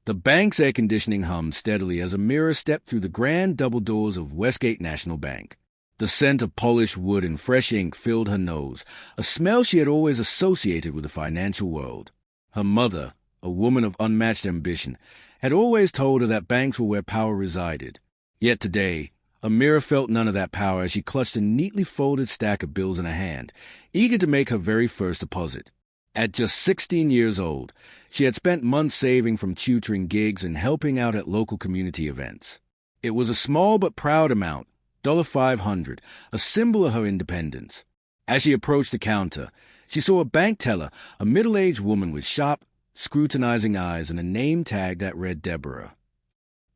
The bank's air conditioning hummed steadily as Amira stepped through the grand double doors of Westgate National Bank. The scent of polished wood and fresh ink filled her nose, a smell she had always associated with the financial world. Her mother, a woman of unmatched ambition, had always told her that banks were where power resided. Yet today, Amira felt none of that power as she clutched a neatly folded stack of bills in her hand, eager to make her very first deposit. At just 16 years old, she had spent months saving from tutoring gigs and helping out at local community events. It was a small but proud amount, $500, a symbol of her independence. As she approached the counter, she saw a bank teller, a middle-aged woman with sharp, scrutinizing eyes and a name tag that read Deborah.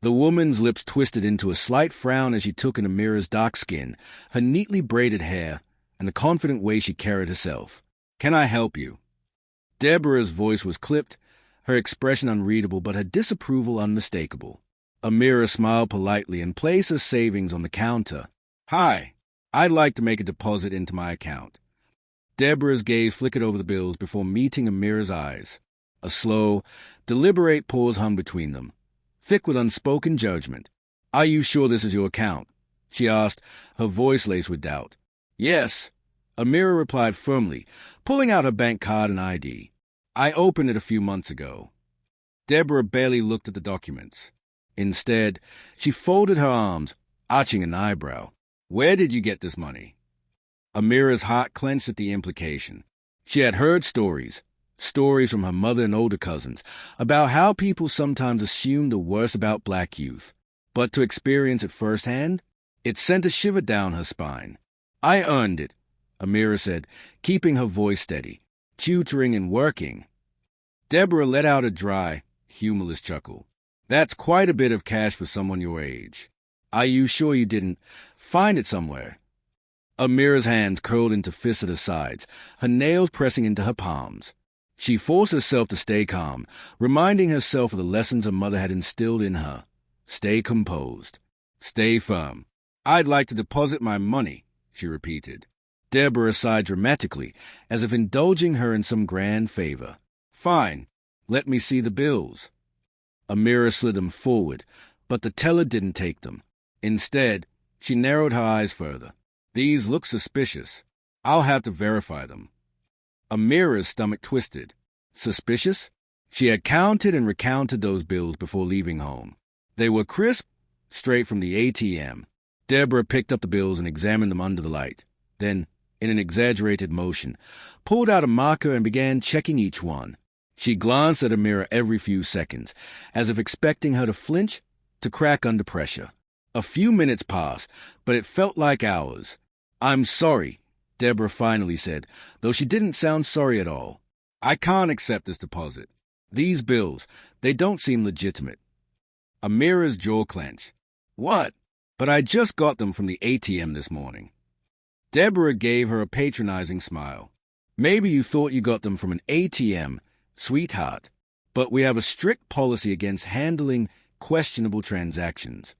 The woman's lips twisted into a slight frown as she took in Amira's dark skin, her neatly braided hair, and the confident way she carried herself. "Can I help you?" Deborah's voice was clipped, her expression unreadable but her disapproval unmistakable. Amira smiled politely and placed her savings on the counter. "Hi, I'd like to make a deposit into my account." Deborah's gaze flickered over the bills before meeting Amira's eyes. A slow, deliberate pause hung between them, thick with unspoken judgment. "Are you sure this is your account?" she asked, her voice laced with doubt. "Yes," Amira replied firmly, pulling out her bank card and ID. "I opened it a few months ago." Deborah barely looked at the documents. Instead, she folded her arms, arching an eyebrow. "Where did you get this money?" Amira's heart clenched at the implication. She had heard stories from her mother and older cousins, about how people sometimes assumed the worst about black youth. But to experience it firsthand, it sent a shiver down her spine. "I earned it," Amira said, keeping her voice steady. "Tutoring and working." Deborah let out a dry, humorless chuckle. "That's quite a bit of cash for someone your age. Are you sure you didn't find it somewhere?" Amira's hands curled into fists at her sides, her nails pressing into her palms. She forced herself to stay calm, reminding herself of the lessons her mother had instilled in her. Stay composed. Stay firm. "I'd like to deposit my money," she repeated. Deborah sighed dramatically, as if indulging her in some grand favor. "Fine. Let me see the bills." Amira slid them forward, but the teller didn't take them. Instead, she narrowed her eyes further. "These look suspicious. I'll have to verify them." Amira's stomach twisted. Suspicious? She had counted and recounted those bills before leaving home. They were crisp, straight from the ATM. Deborah picked up the bills and examined them under the light. Then, in an exaggerated motion, pulled out a marker and began checking each one. She glanced at Amira every few seconds, as if expecting her to flinch, to crack under pressure. A few minutes passed, but it felt like hours. "I'm sorry," Deborah finally said, though she didn't sound sorry at all. "I can't accept this deposit. These bills, they don't seem legitimate." Amira's jaw clenched. "What? But I just got them from the ATM this morning." Deborah gave her a patronizing smile. "Maybe you thought you got them from an ATM, sweetheart, but we have a strict policy against handling questionable transactions."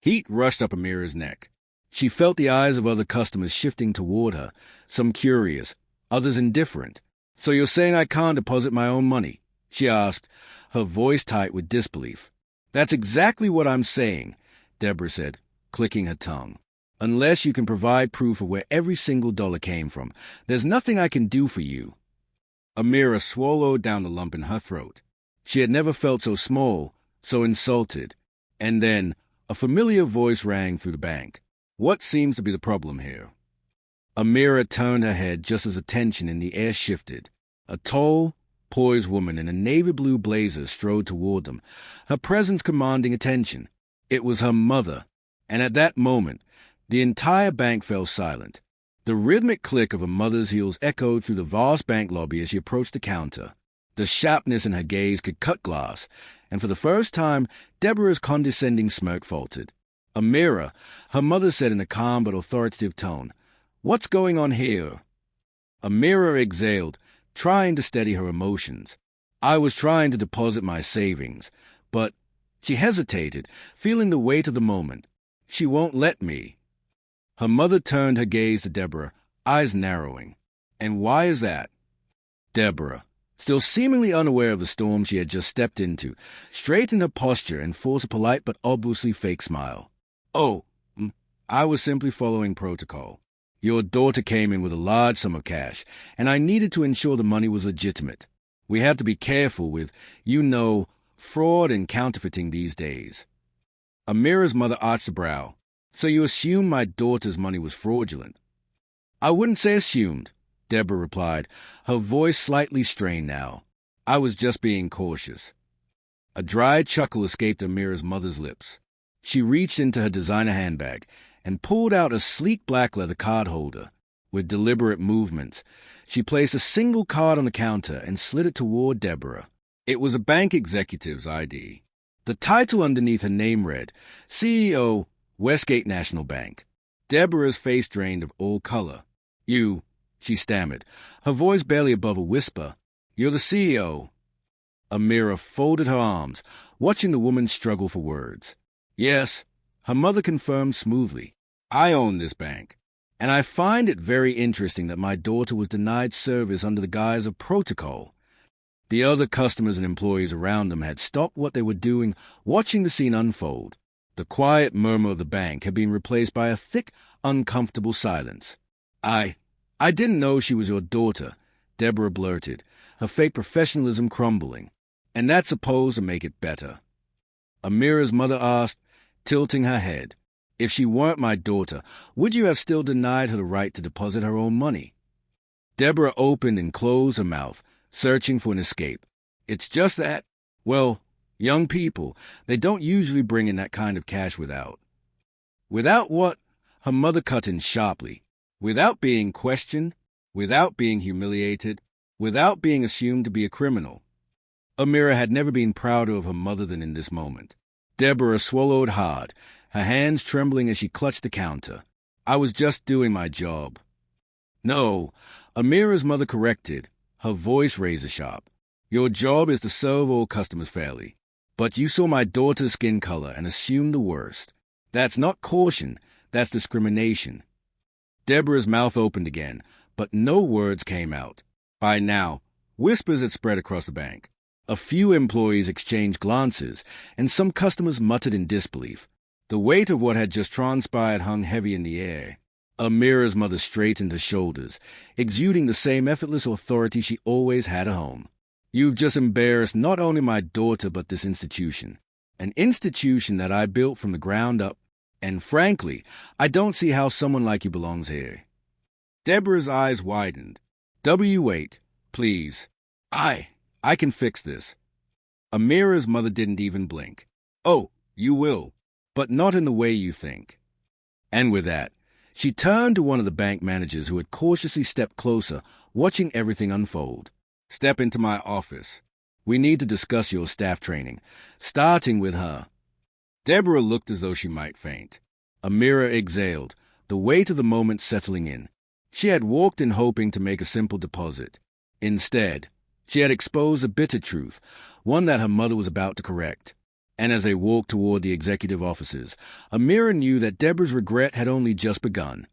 Heat rushed up Amira's neck. She felt the eyes of other customers shifting toward her, some curious, others indifferent. "So you're saying I can't deposit my own money?" she asked, her voice tight with disbelief. "That's exactly what I'm saying," Deborah said, clicking her tongue. "Unless you can provide proof of where every single dollar came from, there's nothing I can do for you." Amira swallowed down the lump in her throat. She had never felt so small, so insulted. And then a familiar voice rang through the bank. "What seems to be the problem here?" Amira turned her head just as the tension in the air shifted. A tall, poised woman in a navy blue blazer strode toward them, her presence commanding attention. It was her mother, and at that moment, the entire bank fell silent. The rhythmic click of her mother's heels echoed through the vast bank lobby as she approached the counter. The sharpness in her gaze could cut glass, and for the first time, Deborah's condescending smirk faltered. "Amira," her mother said in a calm but authoritative tone, "what's going on here?" Amira exhaled, trying to steady her emotions. "I was trying to deposit my savings, but—" She hesitated, feeling the weight of the moment. "She won't let me." Her mother turned her gaze to Deborah, eyes narrowing. "And why is that?" "Deborah," Still seemingly unaware of the storm she had just stepped into, straightened her posture and forced a polite but obviously fake smile. "Oh, I was simply following protocol. Your daughter came in with a large sum of cash, and I needed to ensure the money was legitimate. We have to be careful with, fraud and counterfeiting these days." Amira's mother arched a brow. "So you assume my daughter's money was fraudulent?" "I wouldn't say assumed," Deborah replied, her voice slightly strained now. "I was just being cautious." A dry chuckle escaped Amira's mother's lips. She reached into her designer handbag and pulled out a sleek black leather card holder. With deliberate movements, she placed a single card on the counter and slid it toward Deborah. It was a bank executive's ID. The title underneath her name read, CEO, Westgate National Bank. Deborah's face drained of all color. "You," she stammered, her voice barely above a whisper. "You're the CEO." Amira folded her arms, watching the woman struggle for words. "Yes," her mother confirmed smoothly. "I own this bank, and I find it very interesting that my daughter was denied service under the guise of protocol." The other customers and employees around them had stopped what they were doing, watching the scene unfold. The quiet murmur of the bank had been replaced by a thick, uncomfortable silence. I didn't know she was your daughter," Deborah blurted, her fake professionalism crumbling. "And that's supposed to make it better?" Amira's mother asked, tilting her head. "If she weren't my daughter, would you have still denied her the right to deposit her own money?" Deborah opened and closed her mouth, searching for an escape. "It's just that, well, young people, they don't usually bring in that kind of cash without." "Without what?" Her mother cut in sharply. "Without being questioned, without being humiliated, without being assumed to be a criminal." Amira had never been prouder of her mother than in this moment. Deborah swallowed hard, her hands trembling as she clutched the counter. "I was just doing my job." "No," Amira's mother corrected, her voice razor-sharp. "Your job is to serve all customers fairly. But you saw my daughter's skin color and assumed the worst. That's not caution, that's discrimination." Deborah's mouth opened again, but no words came out. By now, whispers had spread across the bank. A few employees exchanged glances, and some customers muttered in disbelief. The weight of what had just transpired hung heavy in the air. Amira's mother straightened her shoulders, exuding the same effortless authority she always had at home. "You've just embarrassed not only my daughter but this institution. An institution that I built from the ground up. And frankly, I don't see how someone like you belongs here." Deborah's eyes widened. "Wait, please. I can fix this." Amira's mother didn't even blink. "Oh, you will, but not in the way you think." And with that, she turned to one of the bank managers who had cautiously stepped closer, watching everything unfold. "Step into my office. We need to discuss your staff training, starting with her." Deborah looked as though she might faint. Amira exhaled, the weight of the moment settling in. She had walked in hoping to make a simple deposit. Instead, she had exposed a bitter truth, one that her mother was about to correct. And as they walked toward the executive offices, Amira knew that Deborah's regret had only just begun.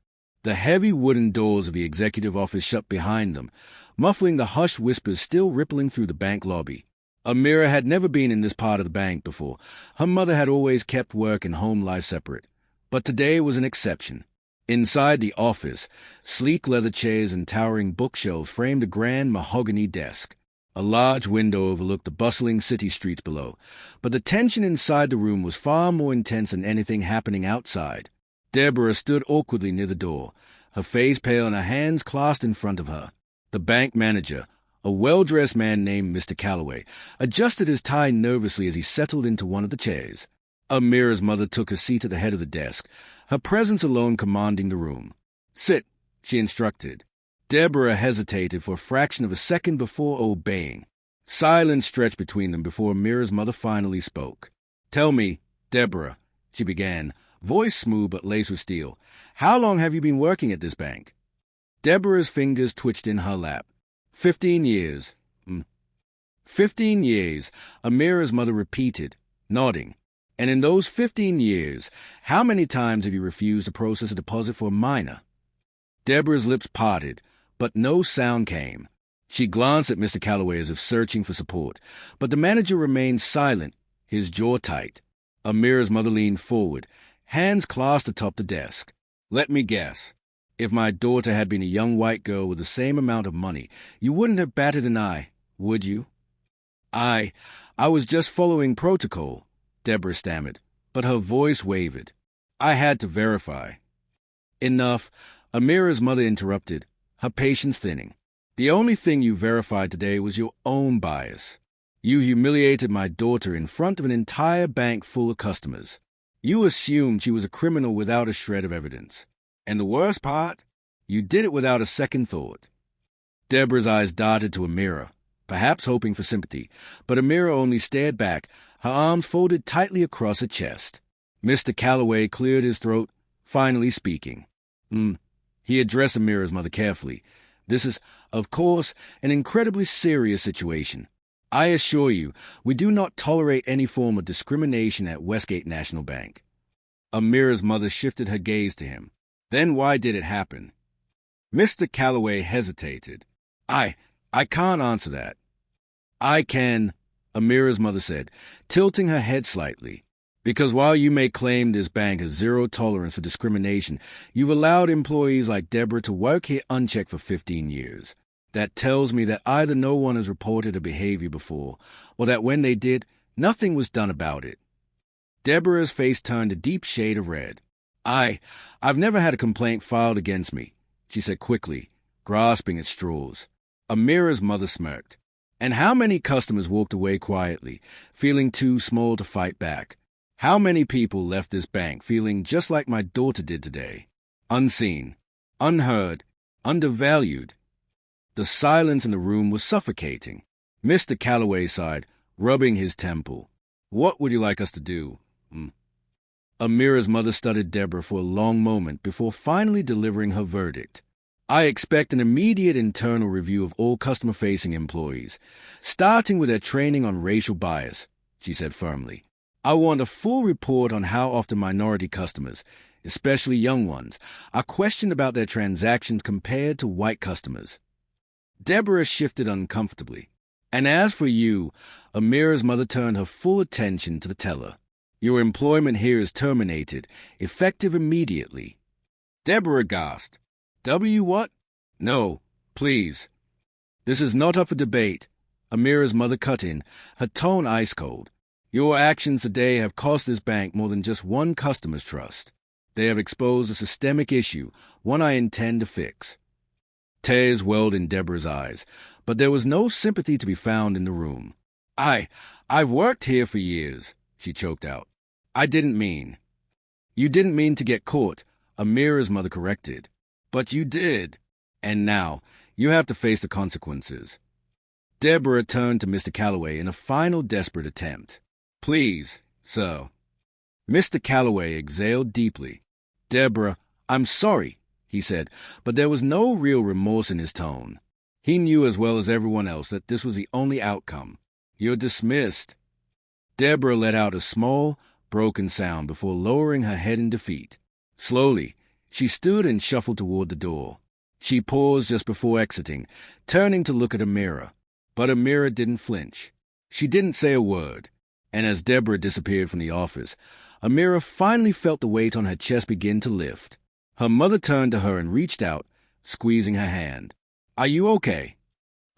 The heavy wooden doors of the executive office shut behind them, muffling the hushed whispers still rippling through the bank lobby. Amira had never been in this part of the bank before. Her mother had always kept work and home life separate. But today was an exception. Inside the office, sleek leather chairs and towering bookshelves framed a grand mahogany desk. A large window overlooked the bustling city streets below, but the tension inside the room was far more intense than anything happening outside. Deborah stood awkwardly near the door, her face pale and her hands clasped in front of her. The bank manager, a well-dressed man named Mr. Calloway, adjusted his tie nervously as he settled into one of the chairs. Amira's mother took a seat at the head of the desk, her presence alone commanding the room. "Sit," she instructed. Deborah hesitated for a fraction of a second before obeying. Silence stretched between them before Amira's mother finally spoke. "Tell me, Deborah," she began, voice smooth but laced with steel, "how long have you been working at this bank?" Deborah's fingers twitched in her lap. 15 years. 15 years, Amira's mother repeated, nodding. "And in those 15 years, how many times have you refused to process a deposit for a minor?" Deborah's lips parted, but no sound came. She glanced at Mr. Calloway as if searching for support, but the manager remained silent, his jaw tight. Amira's mother leaned forward, hands clasped atop the desk. "Let me guess. If my daughter had been a young white girl with the same amount of money, you wouldn't have batted an eye, would you?" I was just following protocol," Deborah stammered, but her voice wavered. "I had to verify." "Enough," Amira's mother interrupted, her patience thinning. "The only thing you verified today was your own bias. You humiliated my daughter in front of an entire bank full of customers. You assumed she was a criminal without a shred of evidence. And the worst part? You did it without a second thought." Deborah's eyes darted to Amira, perhaps hoping for sympathy, but Amira only stared back, her arms folded tightly across her chest. Mr. Calloway cleared his throat, finally speaking. He addressed Amira's mother carefully. "This is, of course, an incredibly serious situation. I assure you, we do not tolerate any form of discrimination at Westgate National Bank." Amira's mother shifted her gaze to him. "Then why did it happen?" Mr. Calloway hesitated. I can't answer that." "I can," Amira's mother said, tilting her head slightly. "Because while you may claim this bank has zero tolerance for discrimination, you've allowed employees like Deborah to work here unchecked for 15 years. That tells me that either no one has reported a behavior before, or that when they did, nothing was done about it." Deborah's face turned a deep shade of red. I've never had a complaint filed against me," she said quickly, grasping at straws. Amira's mother smirked. "And how many customers walked away quietly, feeling too small to fight back? How many people left this bank feeling just like my daughter did today? Unseen, unheard, undervalued." The silence in the room was suffocating. Mr. Calloway sighed, rubbing his temple. "What would you like us to do?" Amira's mother studied Deborah for a long moment before finally delivering her verdict. "I expect an immediate internal review of all customer-facing employees, starting with their training on racial bias," she said firmly. "I want a full report on how often minority customers, especially young ones, are questioned about their transactions compared to white customers." Deborah shifted uncomfortably. "And as for you," Amira's mother turned her full attention to the teller. "Your employment here is terminated, effective immediately." Deborah gasped. What? "No, please." "This is not up for debate," Amira's mother cut in, her tone ice cold. "Your actions today have cost this bank more than just one customer's trust. They have exposed a systemic issue, one I intend to fix." Tears welled in Deborah's eyes, but there was no sympathy to be found in the room. I've worked here for years," she choked out. "I didn't mean." "You didn't mean to get caught," Amira's mother corrected. "But you did. And now, you have to face the consequences." Deborah turned to Mr. Calloway in a final desperate attempt. "Please, sir." Mr. Calloway exhaled deeply. "Deborah, I'm sorry," he said, but there was no real remorse in his tone. He knew as well as everyone else that this was the only outcome. "You're dismissed." Deborah let out a small, broken sound before lowering her head in defeat. Slowly, she stood and shuffled toward the door. She paused just before exiting, turning to look at Amira. But Amira didn't flinch. She didn't say a word. And as Deborah disappeared from the office, Amira finally felt the weight on her chest begin to lift. Her mother turned to her and reached out, squeezing her hand. "Are you okay?"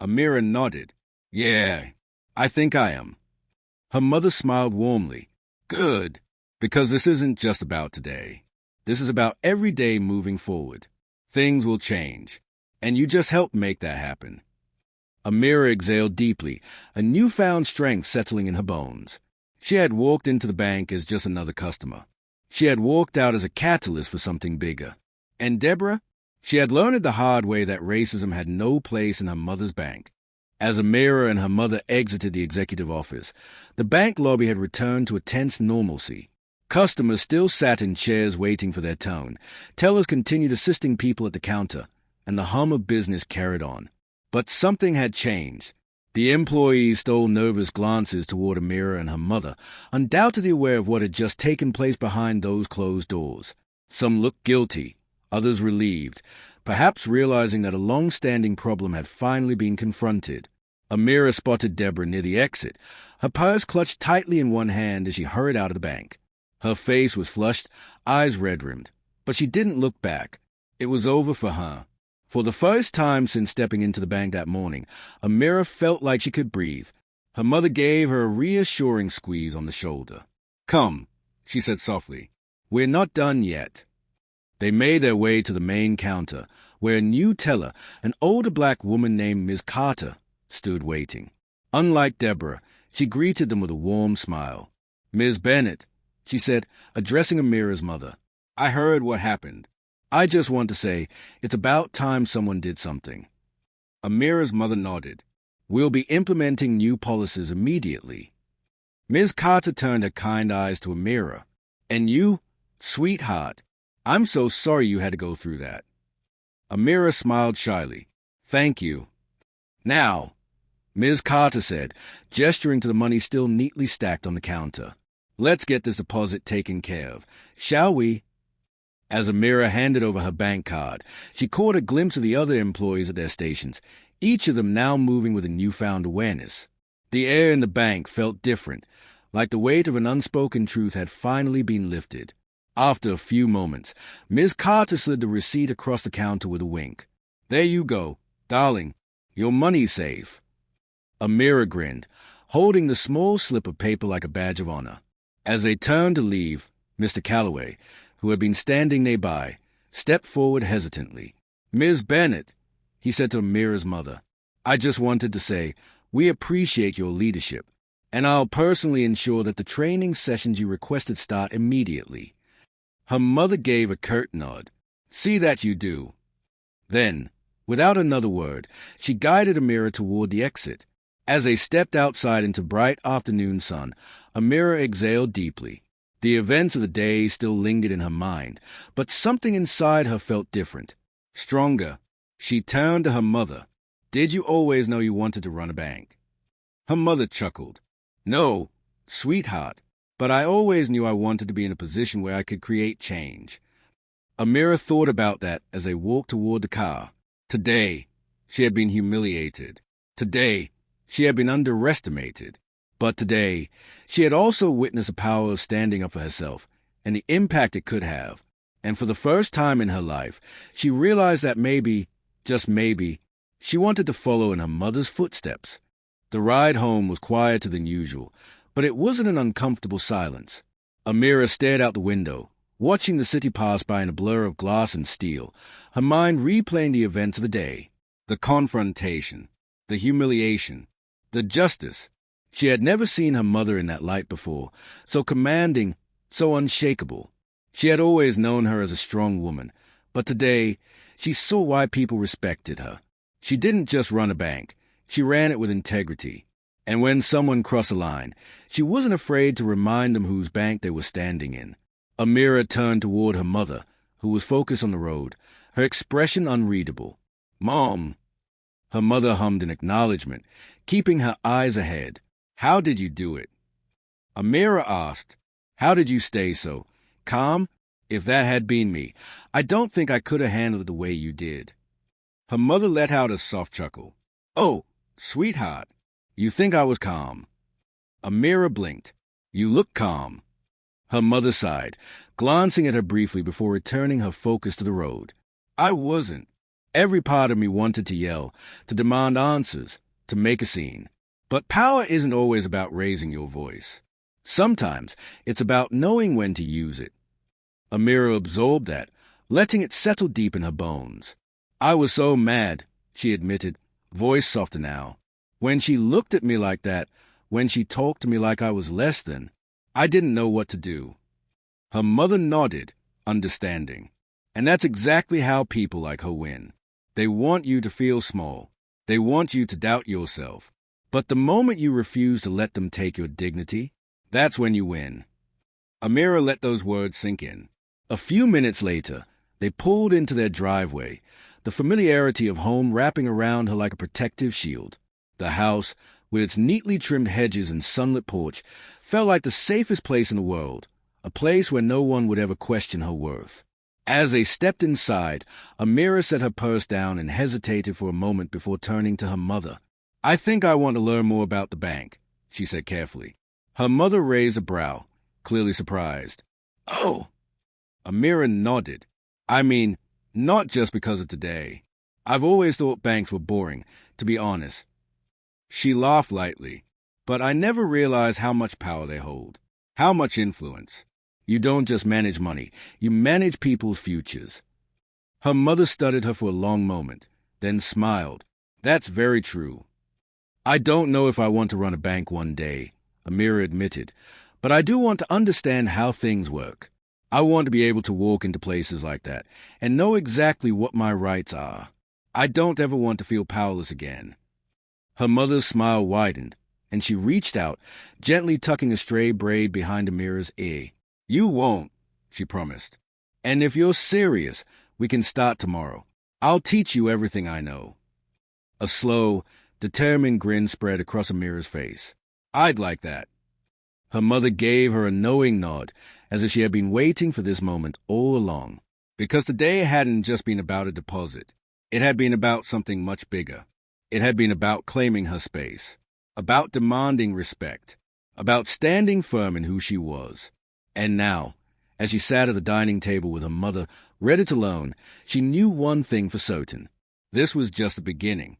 Amira nodded. "Yeah, I think I am." Her mother smiled warmly. "Good, because this isn't just about today. This is about every day moving forward. Things will change, and you just helped make that happen." Amira exhaled deeply, a newfound strength settling in her bones. She had walked into the bank as just another customer. She had walked out as a catalyst for something bigger. And Deborah? She had learned the hard way that racism had no place in her mother's bank. As Amira and her mother exited the executive office, the bank lobby had returned to a tense normalcy. Customers still sat in chairs waiting for their turn. Tellers continued assisting people at the counter, and the hum of business carried on. But something had changed. The employees stole nervous glances toward Amira and her mother, undoubtedly aware of what had just taken place behind those closed doors. Some looked guilty, others relieved, perhaps realizing that a long-standing problem had finally been confronted. Amira spotted Deborah near the exit, her purse clutched tightly in one hand as she hurried out of the bank. Her face was flushed, eyes red-rimmed, but she didn't look back. It was over for her. For the first time since stepping into the bank that morning, Amira felt like she could breathe. Her mother gave her a reassuring squeeze on the shoulder. "Come," she said softly. "We're not done yet." They made their way to the main counter, where a new teller, an older black woman named Ms. Carter, stood waiting. Unlike Deborah, she greeted them with a warm smile. "Ms. Bennett," she said, addressing Amira's mother, "I heard what happened. I just want to say it's about time someone did something." Amira's mother nodded. "We'll be implementing new policies immediately." Ms. Carter turned her kind eyes to Amira. "And you, sweetheart, I'm so sorry you had to go through that." Amira smiled shyly. "Thank you." "Now," Ms. Carter said, gesturing to the money still neatly stacked on the counter, "let's get this deposit taken care of, shall we?" As Amira handed over her bank card, she caught a glimpse of the other employees at their stations, each of them now moving with a newfound awareness. The air in the bank felt different, like the weight of an unspoken truth had finally been lifted. After a few moments, Ms. Carter slid the receipt across the counter with a wink. "There you go, darling. Your money's safe." Amira grinned, holding the small slip of paper like a badge of honor. As they turned to leave, Mr. Calloway, who had been standing nearby, stepped forward hesitantly. "Ms. Bennett," he said to Amira's mother, "I just wanted to say, we appreciate your leadership, and I'll personally ensure that the training sessions you requested start immediately." Her mother gave a curt nod. "See that you do." Then, without another word, she guided Amira toward the exit. As they stepped outside into bright afternoon sun, Amira exhaled deeply. The events of the day still lingered in her mind, but something inside her felt different, stronger. She turned to her mother. "Did you always know you wanted to run a bank?" Her mother chuckled. "No, sweetheart, but I always knew I wanted to be in a position where I could create change." Amira thought about that as they walked toward the car. Today, she had been humiliated. Today, she had been underestimated. But today, she had also witnessed the power of standing up for herself and the impact it could have. And for the first time in her life, she realized that maybe, just maybe, she wanted to follow in her mother's footsteps. The ride home was quieter than usual, but it wasn't an uncomfortable silence. Amira stared out the window, watching the city pass by in a blur of glass and steel, her mind replaying the events of the day. The confrontation, the humiliation, the justice. She had never seen her mother in that light before, so commanding, so unshakable. She had always known her as a strong woman, but today she saw why people respected her. She didn't just run a bank, she ran it with integrity. And when someone crossed a line, she wasn't afraid to remind them whose bank they were standing in. Amira turned toward her mother, who was focused on the road, her expression unreadable. "Mom!" Her mother hummed in acknowledgement, keeping her eyes ahead. "How did you do it?" Amira asked, "How did you stay so calm? If that had been me, I don't think I could have handled it the way you did." Her mother let out a soft chuckle. "Oh, sweetheart, you think I was calm?" Amira blinked. "You look calm." Her mother sighed, glancing at her briefly before returning her focus to the road. "I wasn't. Every part of me wanted to yell, to demand answers, to make a scene. But power isn't always about raising your voice. Sometimes it's about knowing when to use it." Amira absorbed that, letting it settle deep in her bones. "I was so mad," she admitted, voice softer now. "When she looked at me like that, when she talked to me like I was less than, I didn't know what to do." Her mother nodded, understanding. And that's exactly how people like her win. They want you to feel small. They want you to doubt yourself. But the moment you refuse to let them take your dignity, that's when you win. Amira let those words sink in. A few minutes later, they pulled into their driveway, the familiarity of home wrapping around her like a protective shield. The house, with its neatly trimmed hedges and sunlit porch, felt like the safest place in the world, a place where no one would ever question her worth. As they stepped inside, Amira set her purse down and hesitated for a moment before turning to her mother. "I think I want to learn more about the bank," she said carefully. Her mother raised a brow, clearly surprised. "Oh!" Amira nodded. "I mean, not just because of today. I've always thought banks were boring, to be honest." She laughed lightly. "But I never realized how much power they hold, how much influence. You don't just manage money, you manage people's futures." Her mother studied her for a long moment, then smiled. "That's very true. I don't know if I want to run a bank one day," Amira admitted, "but I do want to understand how things work. I want to be able to walk into places like that and know exactly what my rights are. I don't ever want to feel powerless again." Her mother's smile widened, and she reached out, gently tucking a stray braid behind Amira's ear. "You won't," she promised. "And if you're serious, we can start tomorrow. I'll teach you everything I know." A slow, determined grin spread across Amira's face. "I'd like that." Her mother gave her a knowing nod, as if she had been waiting for this moment all along. Because today hadn't just been about a deposit. It had been about something much bigger. It had been about claiming her space, about demanding respect, about standing firm in who she was. And now, as she sat at the dining table with her mother, ready to learn, she knew one thing for certain. This was just the beginning.